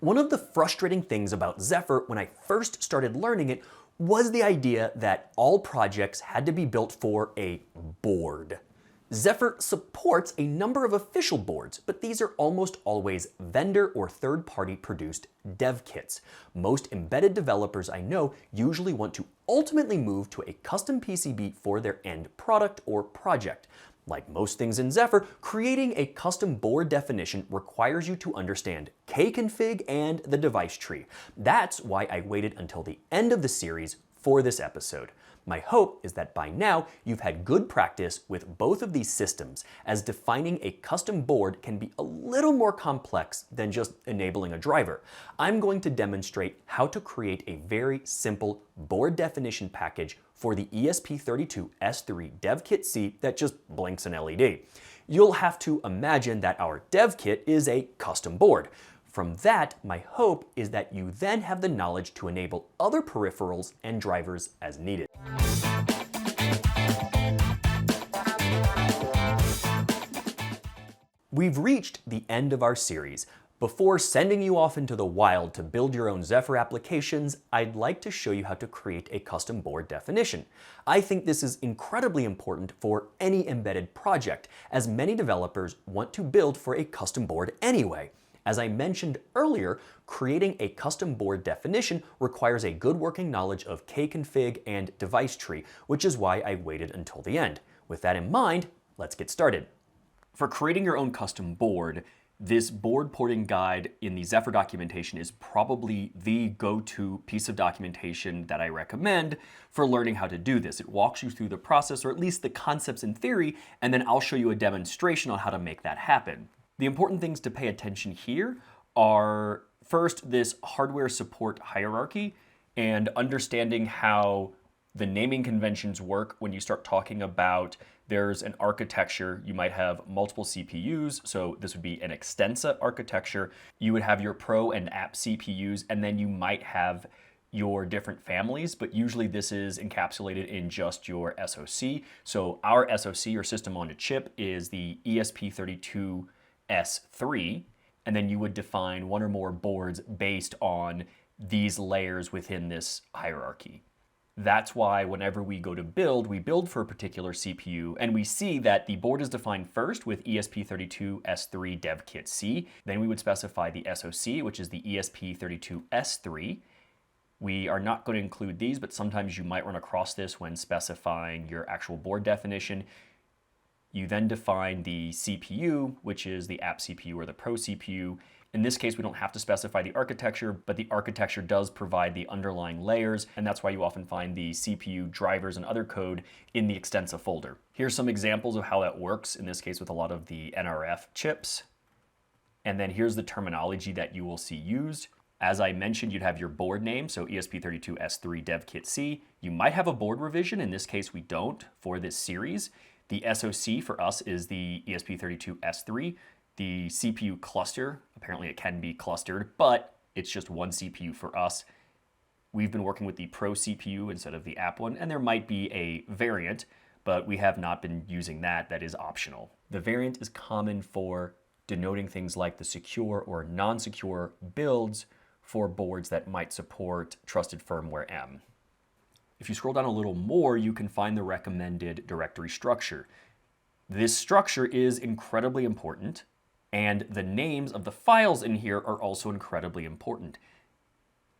One of the frustrating things about Zephyr when I first started learning it was the idea that all projects had to be built for a board. Zephyr supports a number of official boards, but these are almost always vendor or third-party produced dev kits. Most embedded developers I know usually want to ultimately move to a custom PCB for their end product or project. Like most things in Zephyr, creating a custom board definition requires you to understand Kconfig and the Devicetree. That's why I waited until the end of the series for this episode. My hope is that by now you've had good practice with both of these systems, as defining a custom board can be a little more complex than just enabling a driver. I'm going to demonstrate how to create a very simple board definition package for the ESP32-S3 Dev Kit C that just blinks an LED. You'll have to imagine that our dev kit is a custom board. From that, my hope is that you then have the knowledge to enable other peripherals and drivers as needed. We've reached the end of our series. Before sending you off into the wild to build your own Zephyr applications, I'd like to show you how to create a custom board definition. I think this is incredibly important for any embedded project, as many developers want to build for a custom board anyway. As I mentioned earlier, creating a custom board definition requires a good working knowledge of Kconfig and Devicetree, which is why I waited until the end. With that in mind, let's get started. For creating your own custom board, this board porting guide in the Zephyr documentation is probably the go-to piece of documentation that I recommend for learning how to do this. It walks you through the process, or at least the concepts in theory, and then I'll show you a demonstration on how to make that happen. The important things to pay attention here are, first, this hardware support hierarchy and understanding how the naming conventions work when you start talking about there's an architecture. You might have multiple CPUs, so this would be an extensa architecture. You would have your pro and app CPUs, and then you might have your different families, but usually this is encapsulated in just your SoC. So our SoC, or system on a chip, is the ESP32-S3, and then you would define one or more boards based on these layers within this hierarchy. That's why whenever we go to build, we build for a particular CPU, and we see that the board is defined first with ESP32-S3 Dev Kit C. Then we would specify the SoC, which is the ESP32-S3. We are not going to include these, but sometimes you might run across this when specifying your actual board definition. You then define the CPU, which is the app CPU or the pro CPU. In this case, we don't have to specify the architecture, but the architecture does provide the underlying layers, and that's why you often find the CPU drivers and other code in the extensa folder. Here's some examples of how that works, in this case with a lot of the NRF chips. And then here's the terminology that you will see used. As I mentioned, you'd have your board name, so ESP32-S3 Dev Kit C. You might have a board revision. In this case, we don't for this series. The SoC for us is the ESP32-S3. The CPU cluster, apparently it can be clustered, but it's just one CPU for us. We've been working with the Pro CPU instead of the app one, and there might be a variant, but we have not been using that. That is optional. The variant is common for denoting things like the secure or non-secure builds for boards that might support trusted firmware M. If you scroll down a little more, you can find the recommended directory structure. This structure is incredibly important, and the names of the files in here are also incredibly important.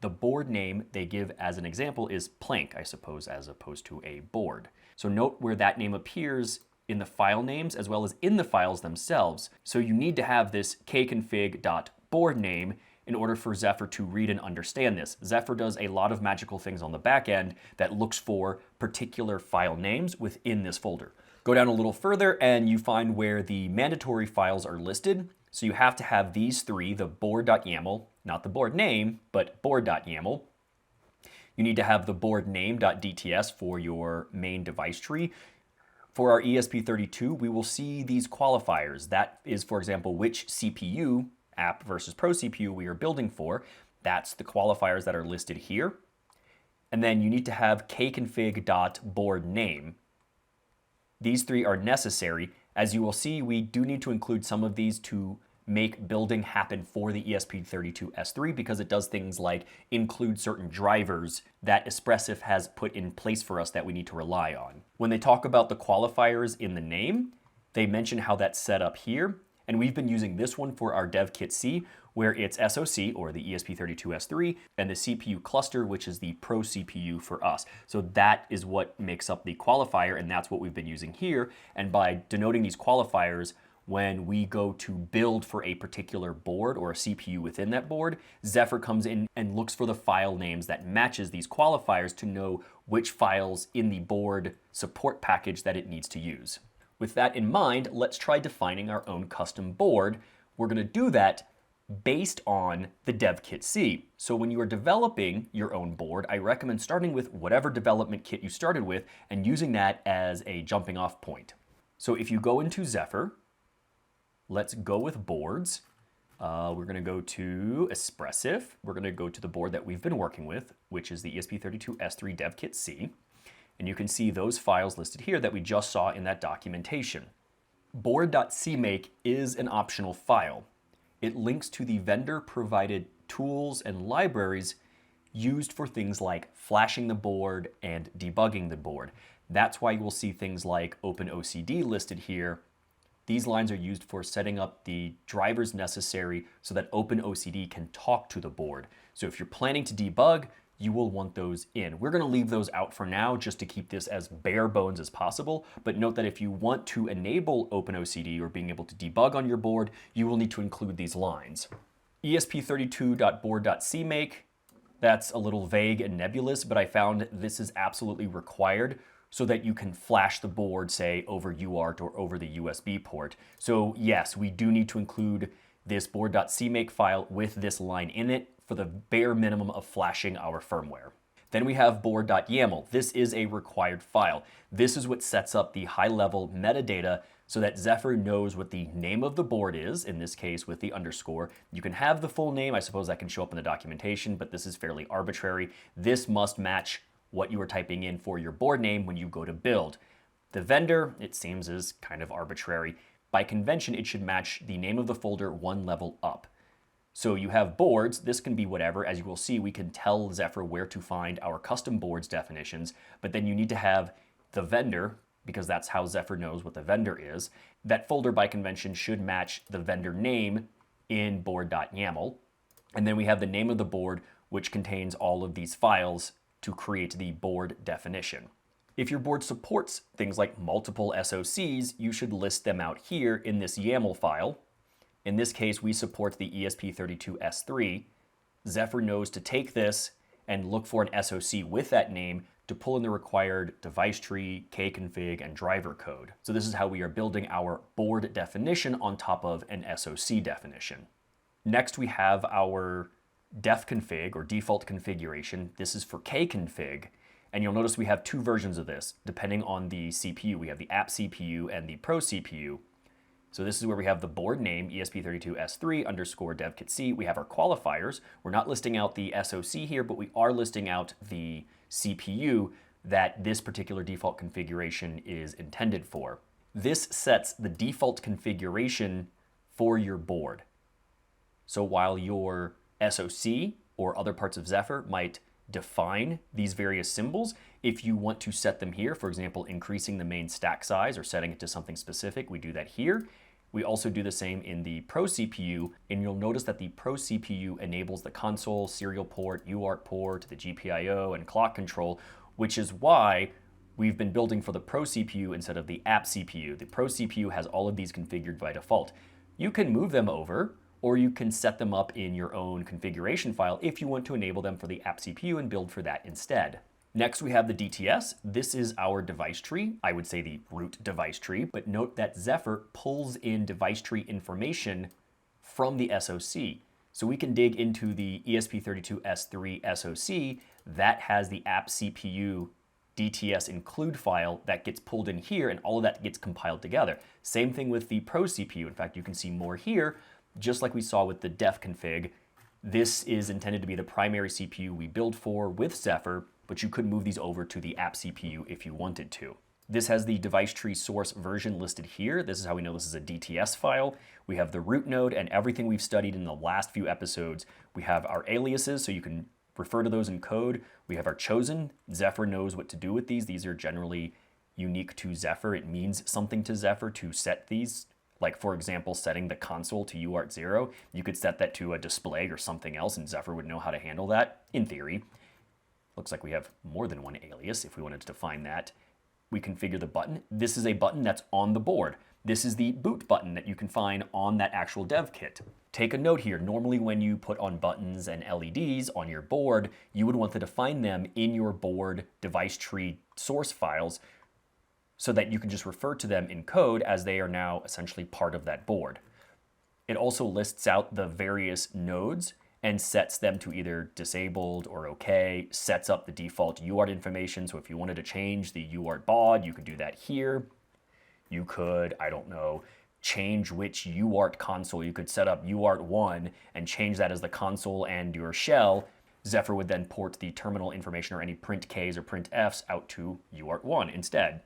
The board name they give as an example is plank, I suppose, as opposed to a board. So note where that name appears in the file names as well as in the files themselves. So you need to have this kconfig.board name in order for Zephyr to read and understand this. Zephyr does a lot of magical things on the back end that looks for particular file names within this folder. Go down a little further and you find where the mandatory files are listed. So you have to have these three, the board.yml, not the board name, but board.yml. You need to have the board name.dts for your main device tree. For our ESP32, we will see these qualifiers. That is, for example, which CPU, app versus pro CPU, we are building for. That's the qualifiers that are listed here. And then you need to have kconfig.board name. These three are necessary. As you will see, we do need to include some of these to make building happen for the ESP32-S3 because it does things like include certain drivers that Espressif has put in place for us that we need to rely on. When they talk about the qualifiers in the name, they mention how that's set up here, and we've been using this one for our dev kit C, where it's SoC, or the ESP32-S3, and the CPU cluster, which is the Pro CPU for us. So that is what makes up the qualifier, and that's what we've been using here. And by denoting these qualifiers, when we go to build for a particular board or a CPU within that board, Zephyr comes in and looks for the file names that matches these qualifiers to know which files in the board support package that it needs to use. With that in mind, let's try defining our own custom board. We're going to do that based on the dev kit C. So when you are developing your own board, I recommend starting with whatever development kit you started with and using that as a jumping off point. So if you go into Zephyr, let's go with boards. We're going to go to Espressif. We're going to go to the board that we've been working with, which is the ESP32-S3 dev kit C. And you can see those files listed here that we just saw in that documentation. Board.CMake is an optional file. It links to the vendor-provided tools and libraries used for things like flashing the board and debugging the board. That's why you will see things like OpenOCD listed here. These lines are used for setting up the drivers necessary so that OpenOCD can talk to the board. So if you're planning to debug, you will want those in. We're going to leave those out for now just to keep this as bare bones as possible, but note that if you want to enable OpenOCD or being able to debug on your board, you will need to include these lines. ESP32.board.CMake, that's a little vague and nebulous, but I found this is absolutely required so that you can flash the board, say, over UART or over the USB port. So yes, we do need to include this board.cmake file with this line in it for the bare minimum of flashing our firmware. Then we have board.yml. This is a required file. This is what sets up the high-level metadata so that Zephyr knows what the name of the board is, in this case with the underscore. You can have the full name. I suppose that can show up in the documentation, but this is fairly arbitrary. This must match what you are typing in for your board name when you go to build. The vendor, it seems, is kind of arbitrary. By convention, it should match the name of the folder one level up. So you have boards, this can be whatever. As you will see, we can tell Zephyr where to find our custom boards definitions, but then you need to have the vendor, because that's how Zephyr knows what the vendor is. That folder by convention should match the vendor name in board.yml. And then we have the name of the board, which contains all of these files to create the board definition. If your board supports things like multiple SoCs, you should list them out here in this YAML file. In this case, we support the ESP32-S3. Zephyr knows to take this and look for an SoC with that name to pull in the required Devicetree, Kconfig, and driver code. So this is how we are building our board definition on top of an SoC definition. Next, we have our defconfig, or default configuration. This is for Kconfig. And you'll notice we have two versions of this, depending on the CPU. We have the app CPU and the Pro CPU. So this is where we have the board name, ESP32-S3 underscore devkitc. We have our qualifiers. We're not listing out the SoC here, but we are listing out the CPU that this particular default configuration is intended for. This sets the default configuration for your board. So while your SoC or other parts of Zephyr might define these various symbols, if you want to set them here, for example, increasing the main stack size or setting it to something specific, we do that here. We also do the same in the Pro CPU, and you'll notice that the Pro CPU enables the console, serial port, UART port, the GPIO, and clock control, which is why we've been building for the Pro CPU instead of the app CPU. The Pro CPU has all of these configured by default. You can move them over, or you can set them up in your own configuration file if you want to enable them for the app CPU and build for that instead. Next, we have the DTS. This is our device tree. I would say the root device tree, but note that Zephyr pulls in device tree information from the SoC. So we can dig into the ESP32-S3 SoC that has the app CPU DTS include file that gets pulled in here, and all of that gets compiled together. Same thing with the Pro CPU. In fact, you can see more here, just like we saw with the defconfig. This is intended to be the primary CPU we build for with Zephyr, but you could move these over to the app CPU if you wanted to. This has the Devicetree source version listed here. This is how we know this is a DTS file. We have the root node and everything we've studied in the last few episodes. We have our aliases, so you can refer to those in code. We have our chosen. Zephyr knows what to do with these. These are generally unique to Zephyr. It means something to Zephyr to set these. Like, for example, setting the console to UART0. You could set that to a display or something else, and Zephyr would know how to handle that, in theory. Looks like we have more than one alias if we wanted to define that. We configure the button. This is a button that's on the board. This is the boot button that you can find on that actual dev kit. Take a note here. Normally when you put on buttons and LEDs on your board, you would want to define them in your board Devicetree source files so that you can just refer to them in code as they are now essentially part of that board. It also lists out the various nodes and sets them to either disabled or okay, sets up the default UART information. So if you wanted to change the UART baud, you could do that here. You could, I don't know, change which UART console. You could set up UART1 and change that as the console and your shell. Zephyr would then port the terminal information or any print Ks or print Fs out to UART1 instead.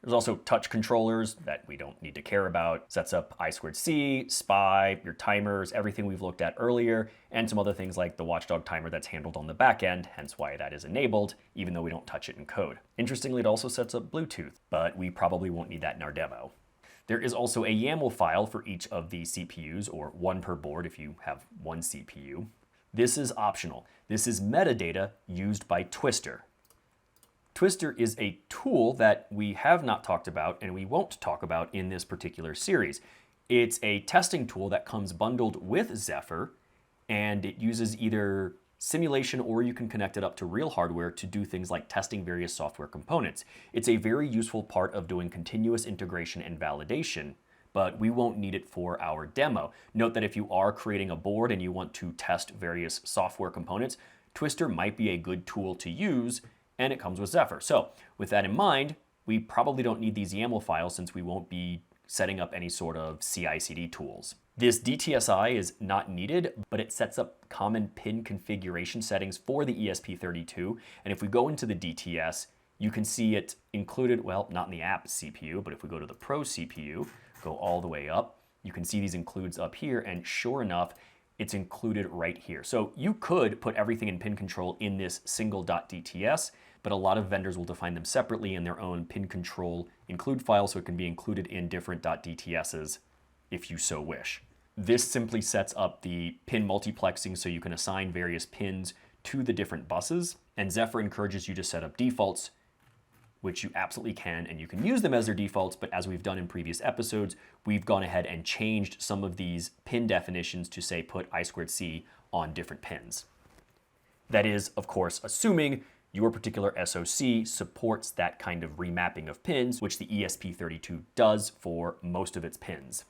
There's also touch controllers that we don't need to care about. Sets up I2C, SPY, your timers, everything we've looked at earlier, and some other things like the watchdog timer that's handled on the back end, hence why that is enabled, even though we don't touch it in code. Interestingly, it also sets up Bluetooth, but we probably won't need that in our demo. There is also a YAML file for each of the CPUs, or one per board if you have one CPU. This is optional. This is metadata used by Twister. Twister is a tool that we have not talked about and we won't talk about in this particular series. It's a testing tool that comes bundled with Zephyr, and it uses either simulation or you can connect it up to real hardware to do things like testing various software components. It's a very useful part of doing continuous integration and validation, but we won't need it for our demo. Note that if you are creating a board and you want to test various software components, Twister might be a good tool to use, and it comes with Zephyr. So with that in mind, we probably don't need these YAML files since we won't be setting up any sort of CI/CD tools. This DTSI is not needed, but it sets up common pin configuration settings for the ESP32. And if we go into the DTS, you can see it included, well, not in the app CPU, but if we go to the Pro CPU, go all the way up, you can see these includes up here, and sure enough, it's included right here. So you could put everything in pin control in this single .dts, but a lot of vendors will define them separately in their own pin control include file, so it can be included in different .dts's if you so wish. This simply sets up the pin multiplexing so you can assign various pins to the different buses, and Zephyr encourages you to set up defaults, which you absolutely can, and you can use them as their defaults, but as we've done in previous episodes, we've gone ahead and changed some of these pin definitions to say put I2C on different pins. That is, of course, assuming your particular SoC supports that kind of remapping of pins, which the ESP32 does for most of its pins.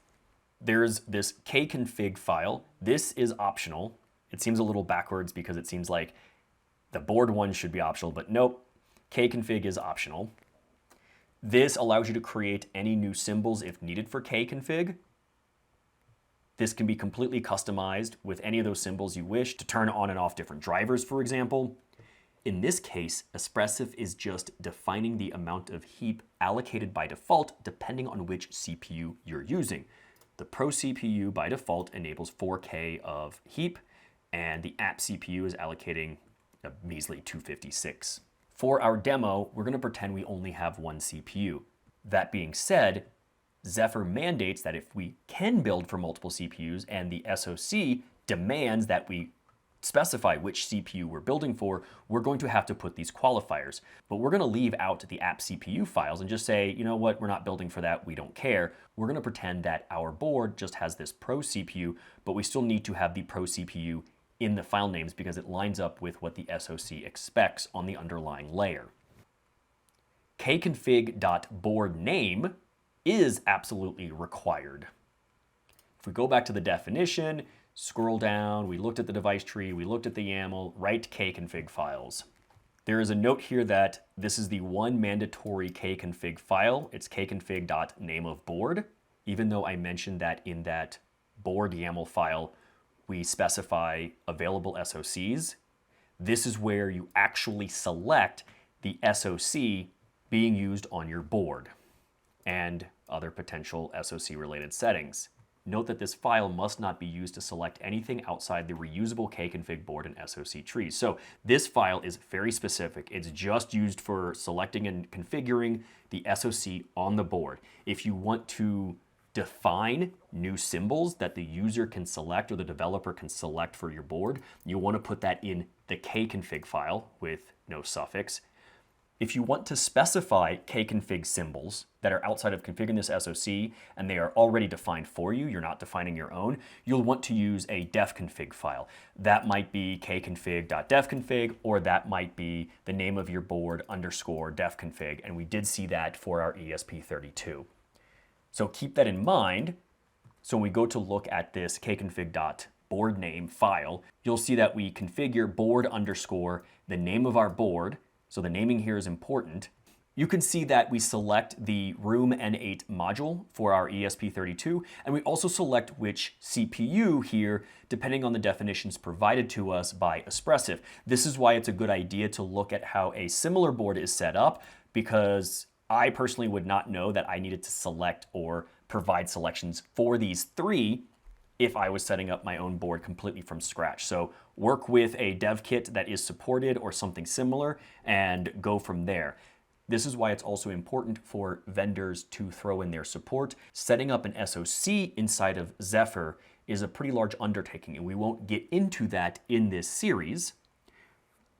There's this Kconfig file. This is optional. It seems a little backwards because it seems like the board one should be optional, but nope. Kconfig is optional. This allows you to create any new symbols if needed for Kconfig. This can be completely customized with any of those symbols you wish to turn on and off different drivers, for example. In this case, Espressif is just defining the amount of heap allocated by default depending on which CPU you're using. The Pro CPU by default enables 4K of heap, and the app CPU is allocating a measly 256. For our demo, we're going to pretend we only have one CPU. That being said, Zephyr mandates that if we can build for multiple CPUs and the SoC demands that we specify which CPU we're building for, we're going to have to put these qualifiers. But we're going to leave out the app CPU files and just say, you know what, we're not building for that, we don't care. We're going to pretend that our board just has this Pro CPU, but we still need to have the Pro CPU in the file names because it lines up with what the SoC expects on the underlying layer. Kconfig.boardName is absolutely required. If we go back to the definition, scroll down, we looked at the Devicetree, we looked at the YAML, write Kconfig files. There is a note here that this is the one mandatory Kconfig file. It's kconfig.nameofboard. Even though I mentioned that in that board YAML file, we specify available SoCs. This is where you actually select the SoC being used on your board and other potential SoC related settings. Note that this file must not be used to select anything outside the reusable Kconfig board and SoC trees. So this file is very specific. It's just used for selecting and configuring the SoC on the board. If you want to define new symbols that the user can select or the developer can select for your board, you want to put that in the Kconfig file with no suffix. If you want to specify Kconfig symbols that are outside of configuring this SoC and they are already defined for you, you're not defining your own, you'll want to use a defconfig file. That might be kconfig.defconfig, or that might be the name of your board _ defconfig, and we did see that for our ESP32. So keep that in mind. So when we go to look at this kconfig.board name file, you'll see that we configure board _ the name of our board. So the naming here is important. You can see that we select the Room N8 module for our ESP32, and we also select which CPU here, depending on the definitions provided to us by Espressif. This is why it's a good idea to look at how a similar board is set up, because I personally would not know that I needed to select or provide selections for these three if I was setting up my own board completely from scratch. So work with a dev kit that is supported or something similar and go from there. This is why it's also important for vendors to throw in their support. Setting up an SoC inside of Zephyr is a pretty large undertaking, and we won't get into that in this series.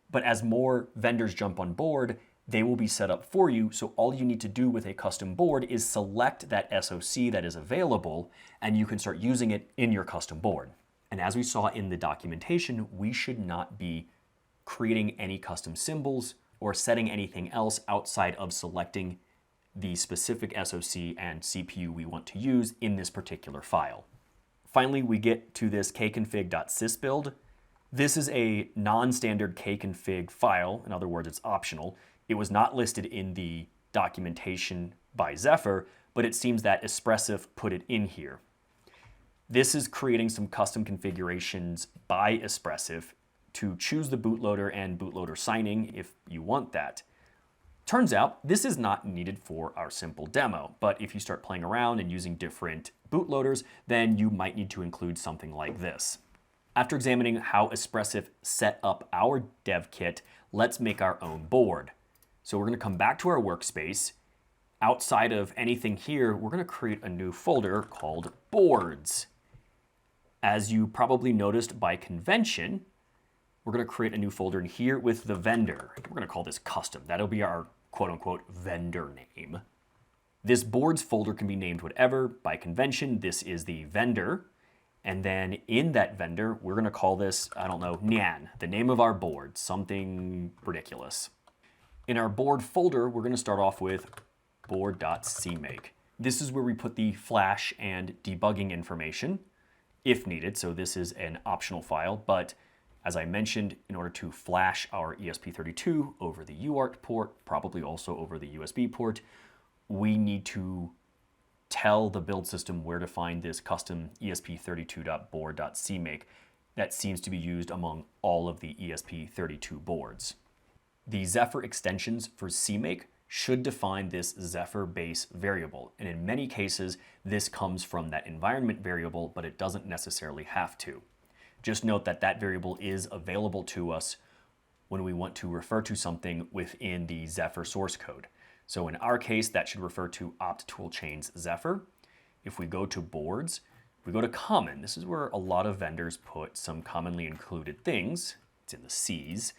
But as more vendors jump on board, they will be set up for you, so all you need to do with a custom board is select that SoC that is available, and you can start using it in your custom board. And as we saw in the documentation, we should not be creating any custom symbols or setting anything else outside of selecting the specific SoC and CPU we want to use in this particular file. Finally, we get to this kconfig.sysbuild. This is a non-standard kconfig file. In other words, it's optional. It was not listed in the documentation by Zephyr, but it seems that Espressif put it in here. This is creating some custom configurations by Espressif to choose the bootloader and bootloader signing if you want that. Turns out this is not needed for our simple demo, but if you start playing around and using different bootloaders, then you might need to include something like this. After examining how Espressif set up our dev kit, let's make our own board. So we're going to come back to our workspace. Outside of anything here, we're going to create a new folder called boards. As you probably noticed by convention, we're going to create a new folder in here with the vendor. We're going to call this custom. That'll be our quote-unquote vendor name. This boards folder can be named whatever. By convention, this is the vendor. And then in that vendor, we're going to call this, I don't know, nyan, the name of our board, something ridiculous. In our board folder, we're going to start off with board.cmake. This is where we put the flash and debugging information if needed. So this is an optional file, but as I mentioned, in order to flash our ESP32 over the UART port, probably also over the USB port, we need to tell the build system where to find this custom ESP32.board.cmake that seems to be used among all of the ESP32 boards. The Zephyr extensions for CMake should define this Zephyr base variable, and in many cases, this comes from that environment variable, but it doesn't necessarily have to. Just note that that variable is available to us when we want to refer to something within the Zephyr source code. So in our case, that should refer to opt toolchains Zephyr. If we go to boards, we go to common. This is where a lot of vendors put some commonly included things. It's in the C's.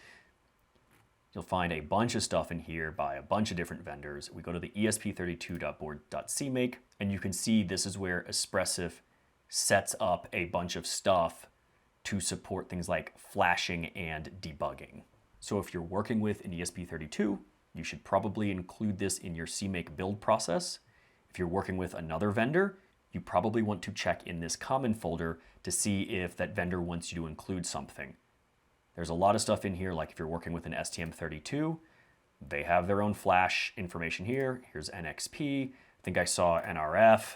You'll find a bunch of stuff in here by a bunch of different vendors. We go to the ESP32.board.cmake, and you can see this is where Espressif sets up a bunch of stuff to support things like flashing and debugging. So if you're working with an ESP32, you should probably include this in your CMake build process. If you're working with another vendor, you probably want to check in this common folder to see if that vendor wants you to include something. There's a lot of stuff in here, like if you're working with an STM32, they have their own flash information here. Here's NXP, I think I saw NRF,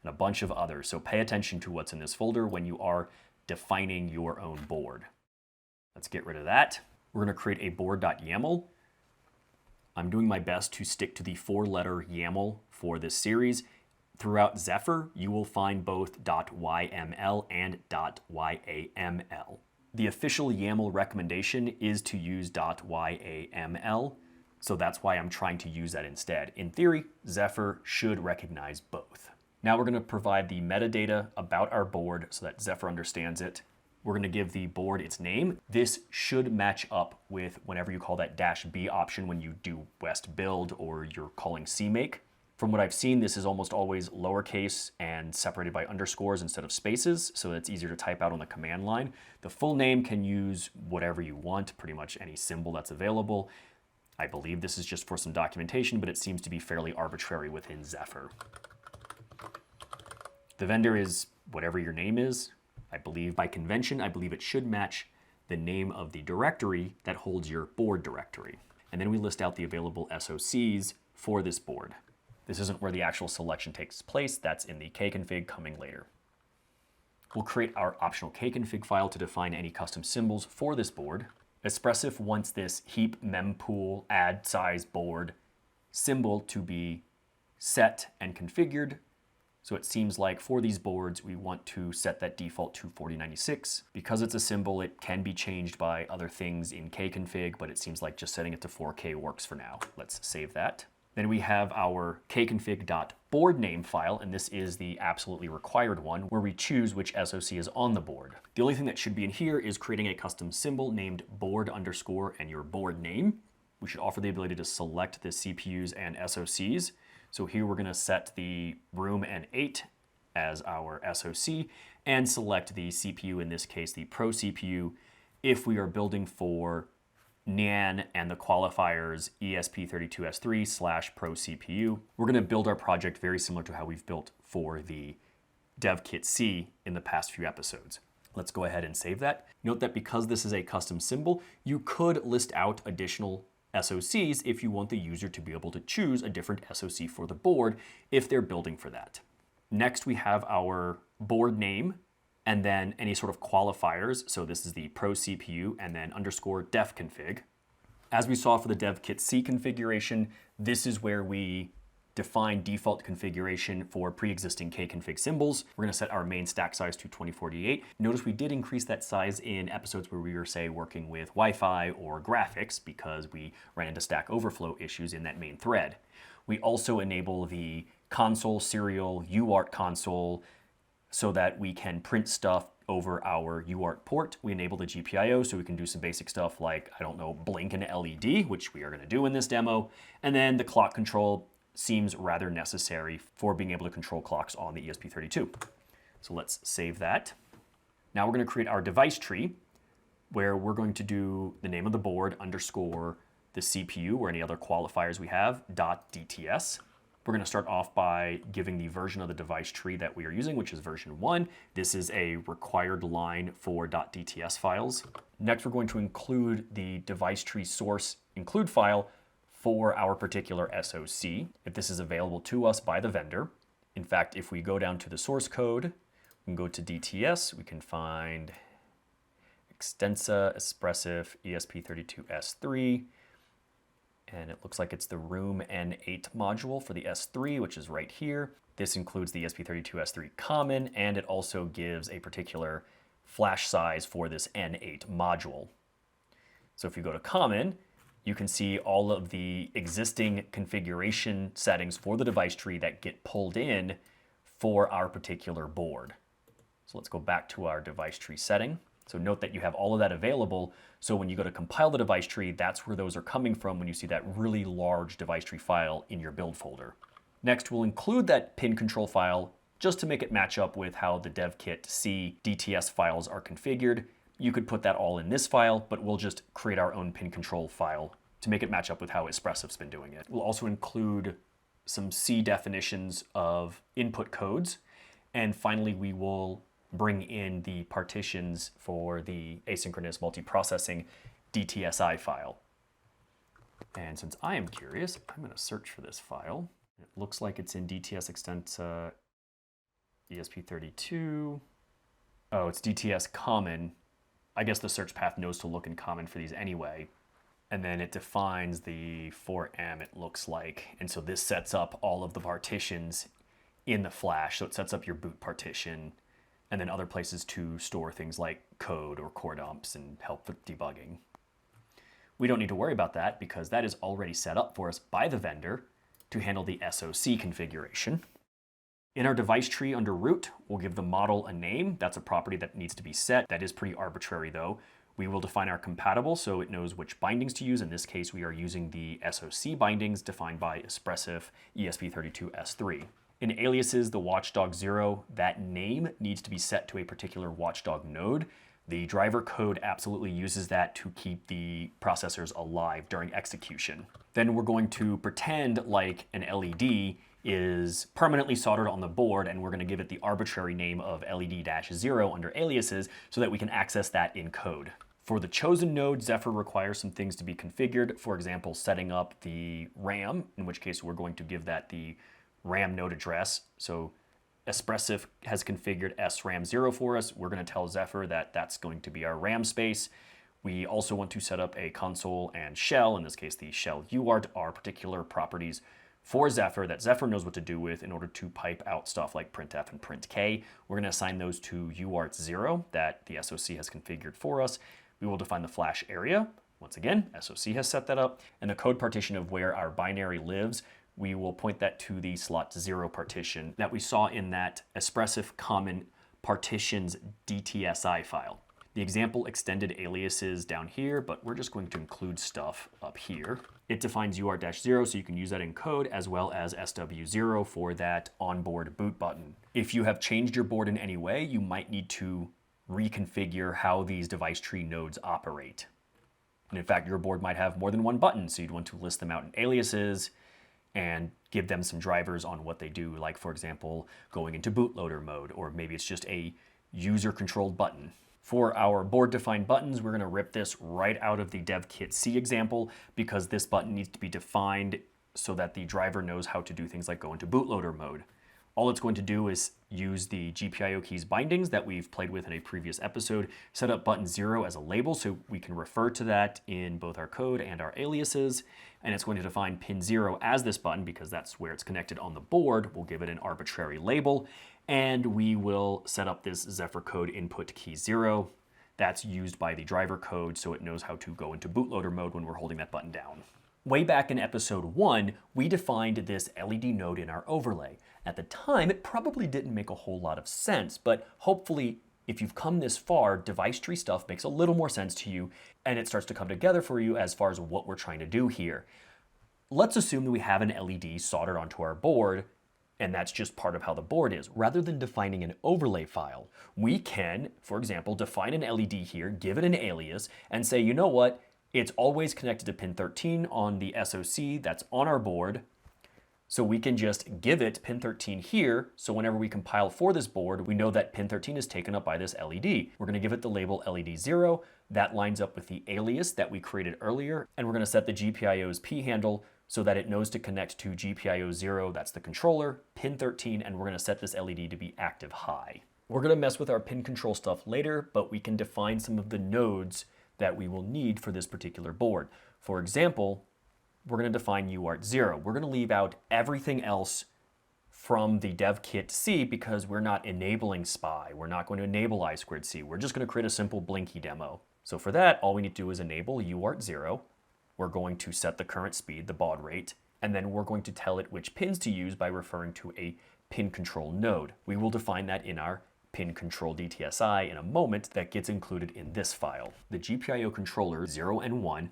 and a bunch of others. So pay attention to what's in this folder when you are defining your own board. Let's get rid of that. We're going to create a board.yml. I'm doing my best to stick to the 4-letter YAML for this series. Throughout Zephyr, you will find both .yml and .yaml. The official YAML recommendation is to use .yaml, so that's why I'm trying to use that instead. In theory, Zephyr should recognize both. Now we're going to provide the metadata about our board so that Zephyr understands it. We're going to give the board its name. This should match up with whenever you call that -b option when you do West build or you're calling CMake. From what I've seen, this is almost always lowercase and separated by underscores instead of spaces, so it's easier to type out on the command line. The full name can use whatever you want, pretty much any symbol that's available. I believe this is just for some documentation, but it seems to be fairly arbitrary within Zephyr. The vendor is whatever your name is. I believe by convention, I believe it should match the name of the directory that holds your board directory. And then we list out the available SoCs for this board. This isn't where the actual selection takes place. That's in the Kconfig coming later. We'll create our optional Kconfig file to define any custom symbols for this board. Espressif wants this heap mempool add size board symbol to be set and configured. So it seems like for these boards, we want to set that default to 4096. Because it's a symbol, it can be changed by other things in Kconfig, but it seems like just setting it to 4K works for now. Let's save that. Then we have our kconfig.board name file, and this is the absolutely required one where we choose which SoC is on the board. The only thing that should be in here is creating a custom symbol named board underscore and your board name. We should offer the ability to select the CPUs and SoCs. So here we're going to set the room N8 as our SoC and select the CPU, in this case the Pro CPU, if we are building for nyan and the qualifiers ESP32-S3 /Pro CPU. We're going to build our project very similar to how we've built for the DevKit C in the past few episodes. Let's go ahead and save that. Note that because this is a custom symbol, you could list out additional SoCs if you want the user to be able to choose a different SoC for the board if they're building for that. Next, we have our board name and then any sort of qualifiers. So this is the Pro CPU and then underscore defconfig. As we saw for the DevKit C configuration, this is where we define default configuration for pre-existing Kconfig symbols. We're going to set our main stack size to 2048. Notice we did increase that size in episodes where we were, say, working with Wi-Fi or graphics because we ran into Stack Overflow issues in that main thread. We also enable the console serial UART console so that we can print stuff over our UART port. We enable the GPIO so we can do some basic stuff like, I don't know, blink an LED, which we are going to do in this demo. And then the clock control seems rather necessary for being able to control clocks on the ESP32. So let's save that. Now we're going to create our device tree where we're going to do the name of the board underscore the CPU or any other qualifiers we have .dts. We're going to start off by giving the version of the device tree that we are using, which is version 1. This is a required line for .dts files. Next, we're going to include the device tree source include file for our particular SoC, if this is available to us by the vendor. In fact, if we go down to the source code, we can go to DTS, we can find Extensa, Espressif, ESP32-S3, and it looks like it's the room N8 module for the S3, which is right here. This includes the ESP32-S3 common, and it also gives a particular flash size for this N8 module. So if you go to common, you can see all of the existing configuration settings for the device tree that get pulled in for our particular board. So let's go back to our device tree setting. So note that you have all of that available. So when you go to compile the device tree, that's where those are coming from when you see that really large device tree file in your build folder. Next, we'll include that pin control file just to make it match up with how the DevKit C DTS files are configured. You could put that all in this file, but we'll just create our own pin control file to make it match up with how Espressif's been doing it. We'll also include some C definitions of input codes. And finally, we will bring in the partitions for the asynchronous multiprocessing DTSI file. And since I am curious, I'm going to search for this file. It looks like it's in DTS Extensa ESP32. Oh, it's DTS common. I guess the search path knows to look in common for these anyway. And then it defines the for-m, it looks like. And so this sets up all of the partitions in the flash. So it sets up your boot partition and then other places to store things like code or core dumps and help with debugging. We don't need to worry about that because that is already set up for us by the vendor to handle the SoC configuration. In our device tree under root, we'll give the model a name. That's a property that needs to be set. That is pretty arbitrary though. We will define our compatible so it knows which bindings to use. In this case, we are using the SoC bindings defined by Espressif ESP32-S3. In aliases, the watchdog 0, that name needs to be set to a particular watchdog node. The driver code absolutely uses that to keep the processors alive during execution. Then we're going to pretend like an LED is permanently soldered on the board, and we're going to give it the arbitrary name of LED-0 under aliases so that we can access that in code. For the chosen node, Zephyr requires some things to be configured. For example, setting up the RAM, in which case we're going to give that the RAM node address. So Espressif has configured SRAM0 for us. We're going to tell Zephyr that that's going to be our RAM space. We also want to set up a console and shell. In this case, the shell UART are particular properties for Zephyr that Zephyr knows what to do with in order to pipe out stuff like printf and printk. We're going to assign those to UART0 that the SoC has configured for us. We will define the flash area. Once again, SoC has set that up. And the code partition of where our binary lives, we will point that to the slot 0 partition that we saw in that Espressif common partitions DTSI file. The example extended aliases down here, but we're just going to include stuff up here. It defines UART-0, so you can use that in code, as well as SW0 for that onboard boot button. If you have changed your board in any way, you might need to reconfigure how these device tree nodes operate. And in fact, your board might have more than one button, so you'd want to list them out in aliases and give them some drivers on what they do, like, for example, going into bootloader mode, or maybe it's just a user-controlled button. For our board-defined buttons, we're going to rip this right out of the DevKit C example because this button needs to be defined so that the driver knows how to do things like go into bootloader mode. All it's going to do is use the GPIO keys bindings that we've played with in a previous episode, set up button 0 as a label so we can refer to that in both our code and our aliases, and it's going to define pin 0 as this button because that's where it's connected on the board. We'll give it an arbitrary label, and we will set up this Zephyr code input key 0. That's used by the driver code so it knows how to go into bootloader mode when we're holding that button down. Way back in episode 1, we defined this LED node in our overlay. At the time, it probably didn't make a whole lot of sense, but hopefully, if you've come this far, Devicetree stuff makes a little more sense to you, and it starts to come together for you as far as what we're trying to do here. Let's assume that we have an LED soldered onto our board, and that's just part of how the board is. Rather than defining an overlay file, we can, for example, define an LED here, give it an alias, and say, you know what? It's always connected to pin 13 on the SoC that's on our board. So we can just give it pin 13 here. So whenever we compile for this board, we know that pin 13 is taken up by this LED. We're going to give it the label LED0. That lines up with the alias that we created earlier. And we're going to set the GPIO's P handle so that it knows to connect to GPIO0, that's the controller, pin 13, and we're going to set this LED to be active high. We're going to mess with our pin control stuff later, but we can define some of the nodes that we will need for this particular board. For example, we're going to define UART0. We're going to leave out everything else from the DevKit C because we're not enabling SPI. We're not going to enable I2C. We're just going to create a simple Blinky demo. So for that, all we need to do is enable UART0. We're going to set the current speed, the baud rate, and then we're going to tell it which pins to use by referring to a pin control node. We will define that in our pin control DTSI in a moment that gets included in this file. The GPIO controller 0 and 1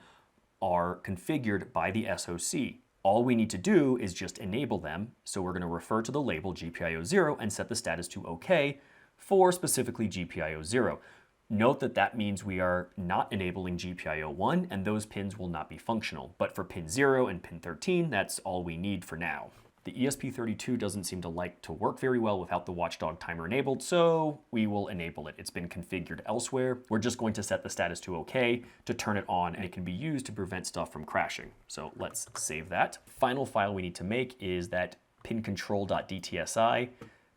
are configured by the SoC. All we need to do is just enable them. So we're going to refer to the label GPIO0 and set the status to OK for specifically GPIO0. Note that that means we are not enabling GPIO1 and those pins will not be functional. But for pin 0 and pin 13, that's all we need for now. The ESP32 doesn't seem to like to work very well without the watchdog timer enabled, so we will enable it. It's been configured elsewhere. We're just going to set the status to OK to turn it on, and it can be used to prevent stuff from crashing. So let's save that. Final file we need to make is that pincontrol.dtsi.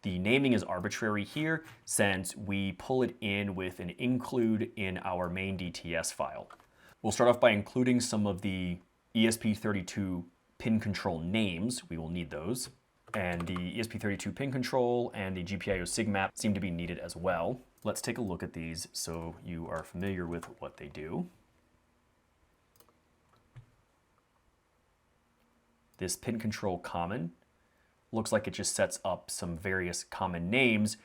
The naming is arbitrary here since we pull it in with an include in our main DTS file. We'll start off by including some of the ESP32 pin control names. We will need those. And the ESP32 pin control and the GPIO sigmap seem to be needed as well. Let's take a look at these so you are familiar with what they do. This pin control common looks like it just sets up some various common names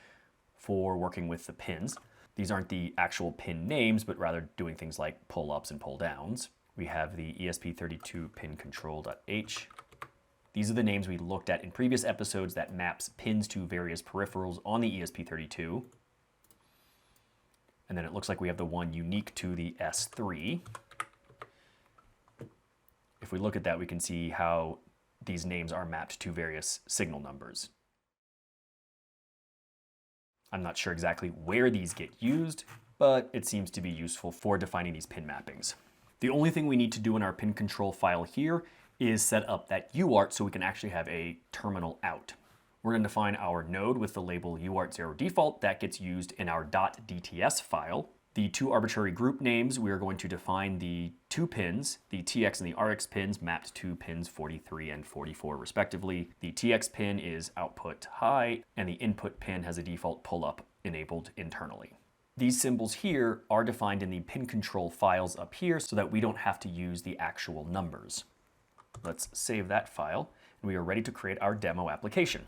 for working with the pins. These aren't the actual pin names, but rather doing things like pull-ups and pull-downs. We have the ESP32 pin control.h. These are the names we looked at in previous episodes that maps pins to various peripherals on the ESP32. And then it looks like we have the one unique to the S3. If we look at that, we can see how these names are mapped to various signal numbers. I'm not sure exactly where these get used, but it seems to be useful for defining these pin mappings. The only thing we need to do in our pin control file here is set up that UART so we can actually have a terminal out. We're going to define our node with the label UART0default. That gets used in our .dts file. The two arbitrary group names, we are going to define the two pins, the TX and the RX pins, mapped to pins 43 and 44 respectively. The TX pin is output high, and the input pin has a default pull-up enabled internally. These symbols here are defined in the pin control files up here so that we don't have to use the actual numbers. Let's save that file, and we are ready to create our demo application.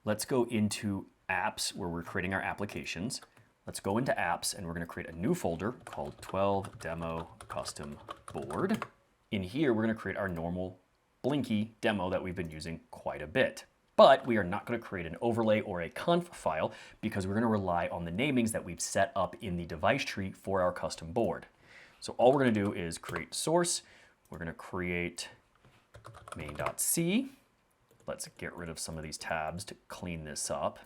Let's go into apps where we're creating our applications. Let's go into apps, and we're going to create a new folder called 12 demo custom board. In here, we're going to create our normal Blinky demo that we've been using quite a bit. But we are not going to create an overlay or a conf file because we're going to rely on the namings that we've set up in the Devicetree for our custom board. So all we're going to do is create source. We're going to create main.c. Let's get rid of some of these tabs to clean this up.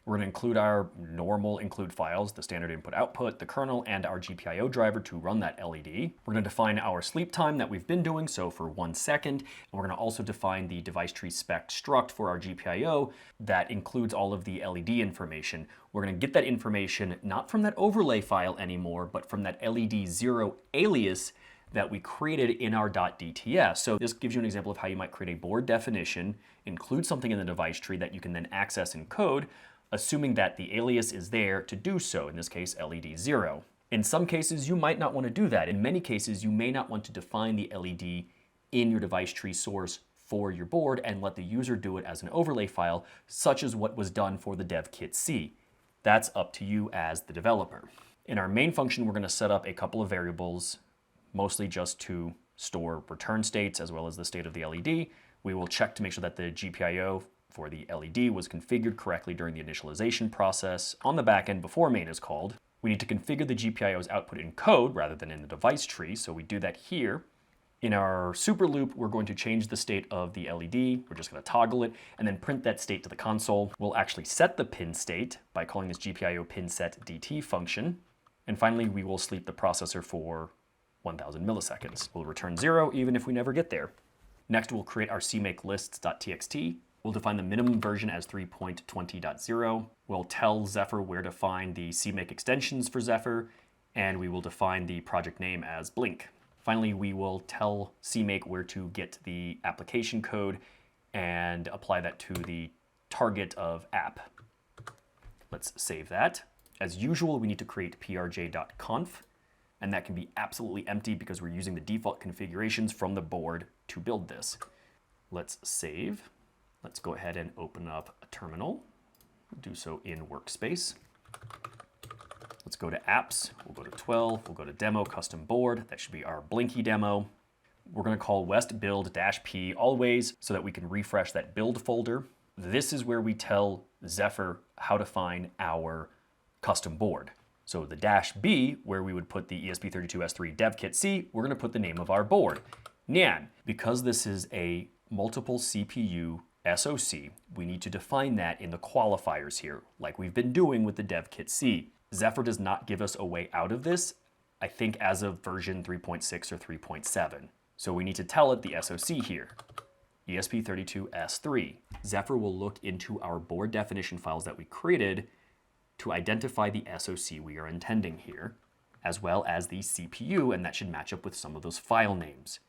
We're going to include our normal include files, the standard input output, the kernel, and our GPIO driver to run that LED. We're going to define our sleep time that we've been doing, so for 1 second. And we're going to also define the Devicetree spec struct for our GPIO that includes all of the LED information. We're going to get that information not from that overlay file anymore, but from that LED0 alias that we created in our .dts. So this gives you an example of how you might create a board definition, include something in the Devicetree that you can then access in code, assuming that the alias is there to do so, in this case, LED0. In some cases, you might not want to do that. In many cases, you may not want to define the LED in your Devicetree source for your board and let the user do it as an overlay file, such as what was done for the dev kit C. That's up to you as the developer. In our main function, we're going to set up a couple of variables, mostly just to store return states as well as the state of the LED. We will check to make sure that the GPIO for the LED was configured correctly during the initialization process on the back end before main is called. We need to configure the GPIO's output in code rather than in the Devicetree, so we do that here. In our super loop, we're going to change the state of the LED. We're just going to toggle it and then print that state to the console. We'll actually set the pin state by calling this GPIO pin set DT function. And finally, we will sleep the processor for 1000 milliseconds. We'll return 0 even if we never get there. Next, we'll create our CMake lists.txt. We'll define the minimum version as 3.20.0. We'll tell Zephyr where to find the CMake extensions for Zephyr, and we will define the project name as Blink. Finally, we will tell CMake where to get the application code and apply that to the target of app. Let's save that. As usual, we need to create prj.conf, and that can be absolutely empty because we're using the default configurations from the board to build this. Let's save. Let's go ahead and open up a terminal. Do so in Workspace. Let's go to Apps. We'll go to 12. We'll go to Demo Custom Board. That should be our Blinky demo. We're going to call west build-p always so that we can refresh that build folder. This is where we tell Zephyr how to find our custom board. So the -b, where we would put the ESP32-S3 dev kit C, we're going to put the name of our board, nyan. Because this is a multiple CPU SoC, we need to define that in the qualifiers here, like we've been doing with the dev kit C. Zephyr does not give us a way out of this, I think as of version 3.6 or 3.7. So we need to tell it the SoC here, ESP32-S3. Zephyr will look into our board definition files that we created to identify the SoC we are intending here. as well as the CPU, and that should match up with some of those file names.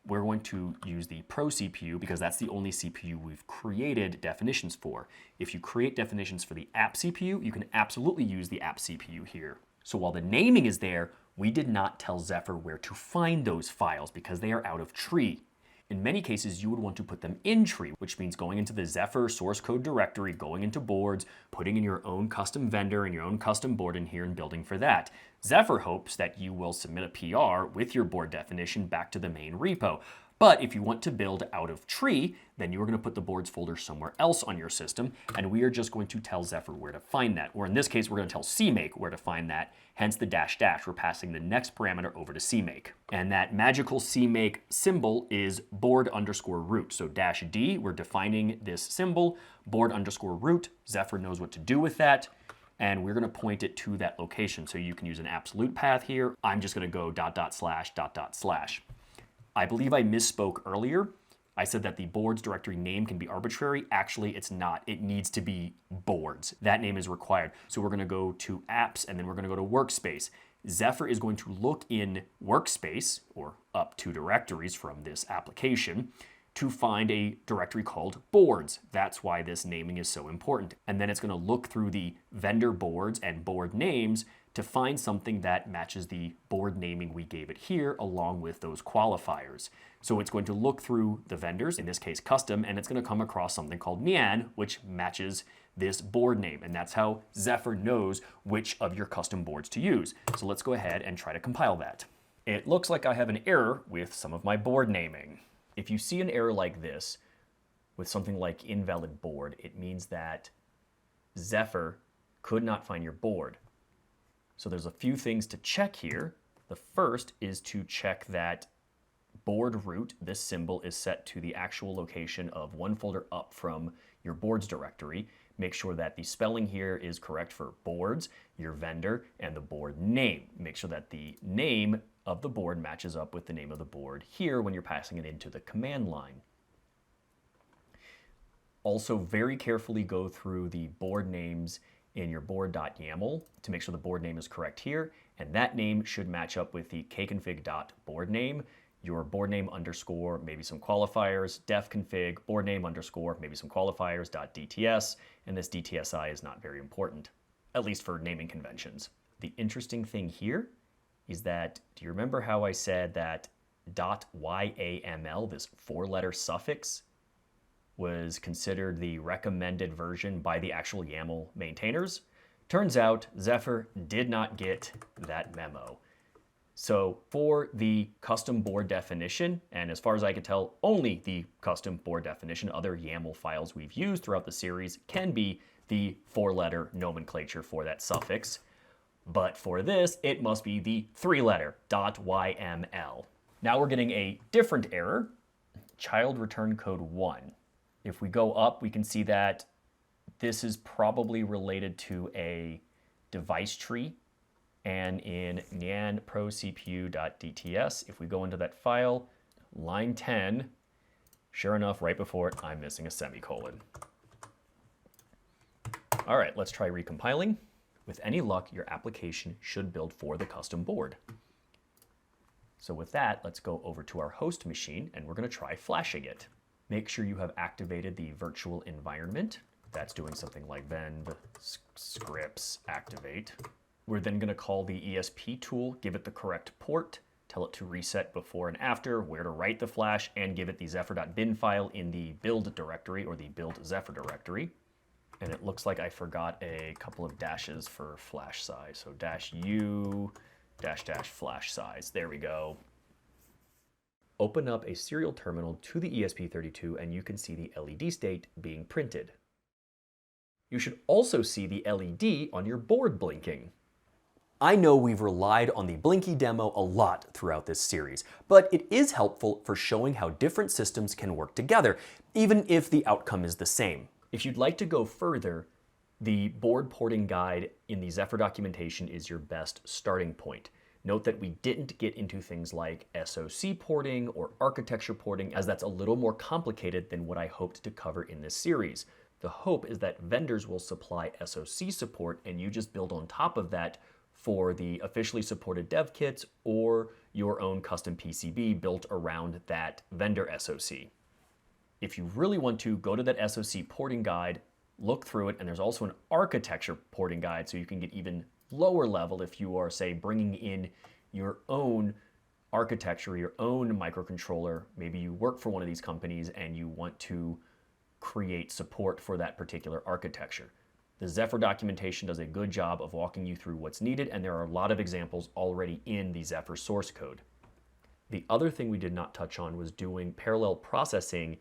We're going to use the Pro CPU because that's the only CPU we've created definitions for. If you create definitions for the app CPU, you can absolutely use the app CPU here. So while the naming is there, we did not tell Zephyr where to find those files because they are out of tree. In many cases, you would want to put them in tree, which means going into the Zephyr source code directory, going into boards, putting in your own custom vendor and your own custom board in here and building for that. Zephyr hopes that you will submit a PR with your board definition back to the main repo. But if you want to build out of tree, then you are going to put the boards folder somewhere else on your system, and we are just going to tell Zephyr where to find that. Or in this case, we're going to tell CMake where to find that, hence the --. We're passing the next parameter over to CMake. And that magical CMake symbol is board_root. So -D, we're defining this symbol, board_root. Zephyr knows what to do with that. And we're going to point it to that location. So you can use an absolute path here. I'm just going to go .. /.. I believe I misspoke earlier. I said that the boards directory name can be arbitrary. Actually, it's not. It needs to be boards. That name is required. So we're going to go to apps, and then we're going to go to workspace. Zephyr is going to look in workspace, or up to directories from this application, to find a directory called boards. That's why this naming is so important. And then it's going to look through the vendor boards and board names to find something that matches the board naming we gave it here, along with those qualifiers. So it's going to look through the vendors, in this case custom, and it's going to come across something called nyan, which matches this board name. And that's how Zephyr knows which of your custom boards to use. So let's go ahead and try to compile that. It looks like I have an error with some of my board naming. If you see an error like this, with something like invalid board, it means that Zephyr could not find your board. So there's a few things to check here. The first is to check that board root, this symbol, is set to the actual location of one folder up from your boards directory. Make sure that the spelling here is correct for boards, your vendor, and the board name. Make sure that the name of the board matches up with the name of the board here when you're passing it into the command line. Also, very carefully go through the board names in your board.yml to make sure the board name is correct here, and that name should match up with the kconfig.board name, your board name underscore, maybe some qualifiers, defconfig, board name underscore, maybe some qualifiers, .dts, and this DTSI is not very important, at least for naming conventions. The interesting thing here is that, do you remember how I said that .yaml, this 4-letter suffix, was considered the recommended version by the actual YAML maintainers? Turns out Zephyr did not get that memo. So for the custom board definition, and as far as I can tell, only the custom board definition, other YAML files we've used throughout the series can be the 4-letter nomenclature for that suffix. But for this, it must be the 3-letter .yml. Now we're getting a different error, child return code 1. If we go up, we can see that this is probably related to a Devicetree, and in nyan procpu.dts, if we go into that file, line 10, sure enough, right before it, I'm missing a semicolon. All right, let's try recompiling. With any luck, your application should build for the custom board. So with that, let's go over to our host machine, and we're going to try flashing it. Make sure you have activated the virtual environment. That's doing something like vend scripts activate. We're then going to call the ESP tool, give it the correct port, tell it to reset before and after, where to write the flash, and give it the zephyr.bin file in the build directory or the build Zephyr directory. And it looks like I forgot a couple of dashes for flash size. So -u -- flash size. There we go. Open up a serial terminal to the ESP32 and you can see the LED state being printed. You should also see the LED on your board blinking. I know we've relied on the Blinky demo a lot throughout this series, but it is helpful for showing how different systems can work together, even if the outcome is the same. If you'd like to go further, the board porting guide in the Zephyr documentation is your best starting point. Note that we didn't get into things like SoC porting or architecture porting, as that's a little more complicated than what I hoped to cover in this series. The hope is that vendors will supply SoC support and you just build on top of that for the officially supported dev kits or your own custom PCB built around that vendor SoC. If you really want to, go to that SoC porting guide, look through it, and there's also an architecture porting guide so you can get even lower level if you are, say, bringing in your own architecture, your own microcontroller. Maybe you work for one of these companies and you want to create support for that particular architecture. The Zephyr documentation does a good job of walking you through what's needed, and there are a lot of examples already in the Zephyr source code. The other thing we did not touch on was doing parallel processing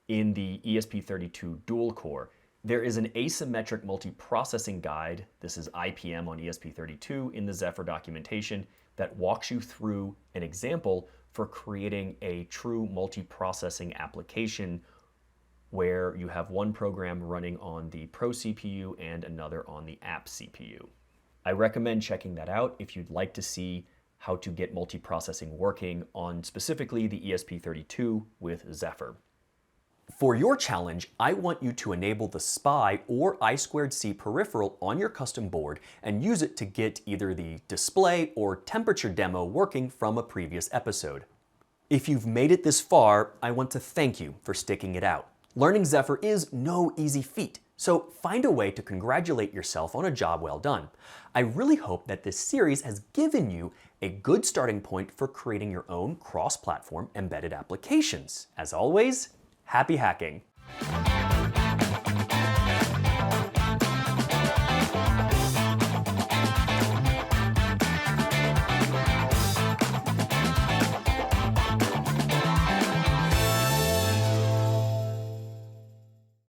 in the ESP32 dual core. There is an asymmetric multiprocessing guide, this is IPM on ESP32 in the Zephyr documentation, that walks you through an example for creating a true multiprocessing application where you have one program running on the Pro CPU and another on the app CPU. I recommend checking that out if you'd like to see how to get multiprocessing working on specifically the ESP32 with Zephyr. For your challenge, I want you to enable the SPI or I2C peripheral on your custom board and use it to get either the display or temperature demo working from a previous episode. If you've made it this far, I want to thank you for sticking it out. Learning Zephyr is no easy feat, so find a way to congratulate yourself on a job well done. I really hope that this series has given you a good starting point for creating your own cross-platform embedded applications. As always, happy hacking!